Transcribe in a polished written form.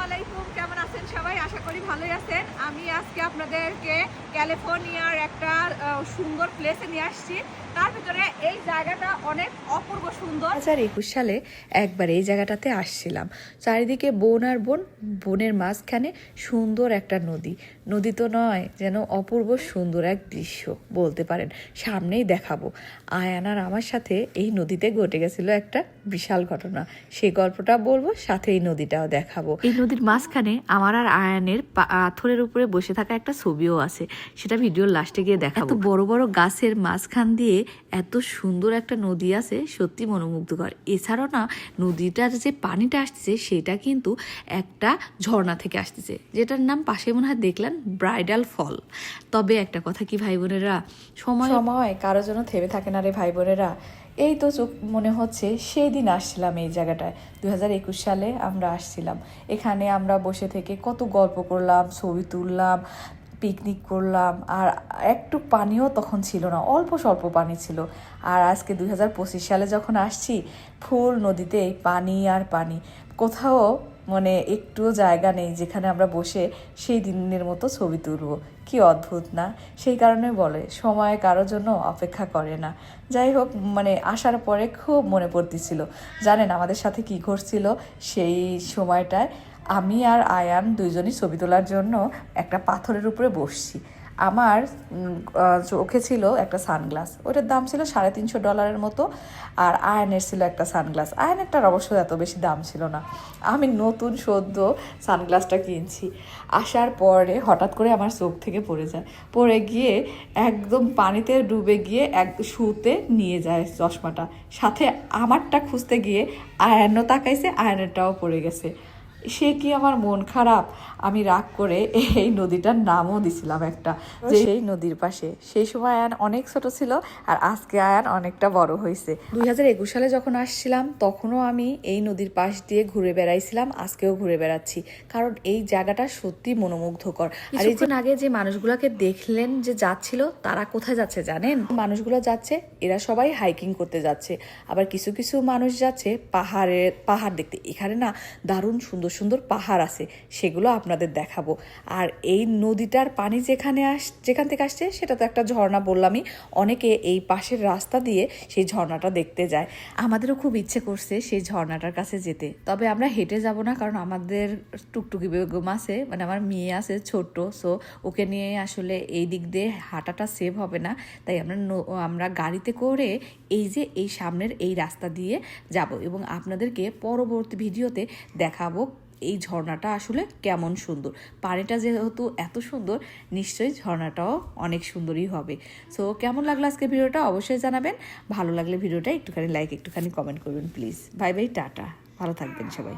আলাইকুম, কেমন আছেন সবাই? আশা করি ভালোই আছেন। আমি আজকে আপনাদেরকে ক্যালিফোর্নিয়ার একটা সুন্দর প্লেসে নিয়ে আসছি। তার ভিতরে এই জায়গাটা অনেক অপূর্ব সুন্দর। 2021 সালে একবার এই জায়গাটাতে আসছিলাম। চারিদিকে বন আর বন, বনের মাঝখানে সুন্দর একটা নদী তো নয়, যেন অপূর্ব সুন্দর এক দৃশ্য বলতে পারেন। সামনেই দেখাবো। আয়ান আর আমার সাথে এই নদীতে ঘটে গেছিল একটা বিশাল ঘটনা। সেই গল্পটা বলবো, সাথে এই নদীটাও দেখাবো। এই নদীর মাঝখানে আমার আর আয়ানের পাথরের উপরে বসে থাকা একটা ছবিও আছে, সেটা ভিডিওর লাস্টে গিয়ে দেখাবো। এত বড় বড় গাছের মাঝখান দিয়ে এত সুন্দর একটা নদী আছে, সত্যি মনোমুগ্ধকর। এছাড়াও না, নদীটার যে পানিটা আসতেছে সেটা কিন্তু একটা ঝর্ণা থেকে আসতেছে, যেটার নাম পাশে মনে হয় দেখলেন ব্রাইডাল ফল। তবে একটা কথা কি ভাই বোনেরা, সময় কারো জন্য থেমে থাকে না রে ভাই বোনেরা। এই তো চোখ মনে হচ্ছে সেই দিন আসছিলাম এই জায়গাটায়, 2021 সালে আমরা আসছিলাম। এখানে আমরা বসে থেকে কত গল্প করলাম, ছবি তুললাম, পিকনিক করলাম। আর একটু পানিও তখন ছিল না, অল্প স্বল্প পানি ছিল। আর আজকে 2025 সালে যখন আসছি, ফুল নদীতে পানি আর পানি, কোথাও মানে একটুও জায়গা নেই যেখানে আমরা বসে সেই দিনের মতো ছবি তুলব। কি অদ্ভুত না? সেই কারণে বলে সময় কারোর জন্য অপেক্ষা করে না। যাই হোক, মানে আসার পরে খুব মনে পড়তেছিল। জানেন আমাদের সাথে কি ঘটছিল সেই সময়টায়? আমি আর আয়ান দুইজনই ছবি তোলার জন্য একটা পাথরের উপরে বসছি। আমার চোখে ছিল একটা সানগ্লাস, ওটার দাম ছিল $350 মতো। আর আয়নের ছিল একটা সানগ্লাস, আয়নেরটার অবশ্য এত বেশি দাম ছিল না। আমি নতুন সদ্য সানগ্লাসটা কিনছি। আসার পরে হঠাৎ করে আমার চোখ থেকে পড়ে যায়, পড়ে গিয়ে একদম পানিতে ডুবে গিয়ে শুতে নিয়ে যায় চশমাটা। সাথে আমারটা খুঁজতে গিয়ে আয়নও তাকাইছে, আয়নেরটাও পড়ে গেছে। সে কি আমার মন খারাপ, আমি রাগ করে এই নদীটার নামও দিছিলাম একটা, যে সেই নদীর পাশে। সেই সময় আয়ান অনেক ছোট ছিল, আর আজকে আয়ান অনেকটা বড় হয়েছে। 2021 সালে যখন আসছিলাম তখনও আমি এই নদীর পাশ দিয়ে ঘুরে বেড়াইছিলাম, আজকেও ঘুরে বেড়াচ্ছি, কারণ এই জায়গাটা সত্যি মনোমুগ্ধকর। আর এই যে আগে যে মানুষগুলোকে দেখলেন যে যাচ্ছিল, তারা কোথায় যাচ্ছে জানেন? মানুষগুলো যাচ্ছে, এরা সবাই হাইকিং করতে যাচ্ছে। আবার কিছু কিছু মানুষ যাচ্ছে পাহাড় দেখতে। এখানে না দারুণ সুন্দর সুন্দর পাহাড় আছে, সেগুলো আপনাদের দেখাবো। আর এই নদীটার পানি যেখান থেকে আসছে সেটা তো একটা ঝর্ণা বললামই। অনেকে এই পাশের রাস্তা দিয়ে সেই ঝর্ণাটা দেখতে যায়। আমাদেরও খুব ইচ্ছে করছে সেই ঝর্ণাটার কাছে যেতে, তবে আমরা হেঁটে যাব না, কারণ আমাদের টুকটুকি বেগম আছে, মানে আমার মেয়ে আছে ছোট্ট, সো ওকে নিয়ে আসলে এই দিক দিয়ে হাঁটাটা সেভ হবে না। তাই আমরা গাড়িতে করে এই সামনের এই রাস্তা দিয়ে যাব, এবং আপনাদেরকে পরবর্তী ভিডিওতে দেখাবো এই ঝর্ণাটা আসলে কেমন সুন্দর। পানিটা যেহেতু এত সুন্দর, নিশ্চয়ই ঝর্ণাটাও অনেক সুন্দরই হবে। সো কেমন লাগলো আজকে ভিডিওটা অবশ্যই জানাবেন। ভালো লাগলে ভিডিওটা একটুখানি লাইক, একটুখানি কমেন্ট করবেন প্লিজ। বাই বাই, টাটা, ভালো থাকবেন সবাই।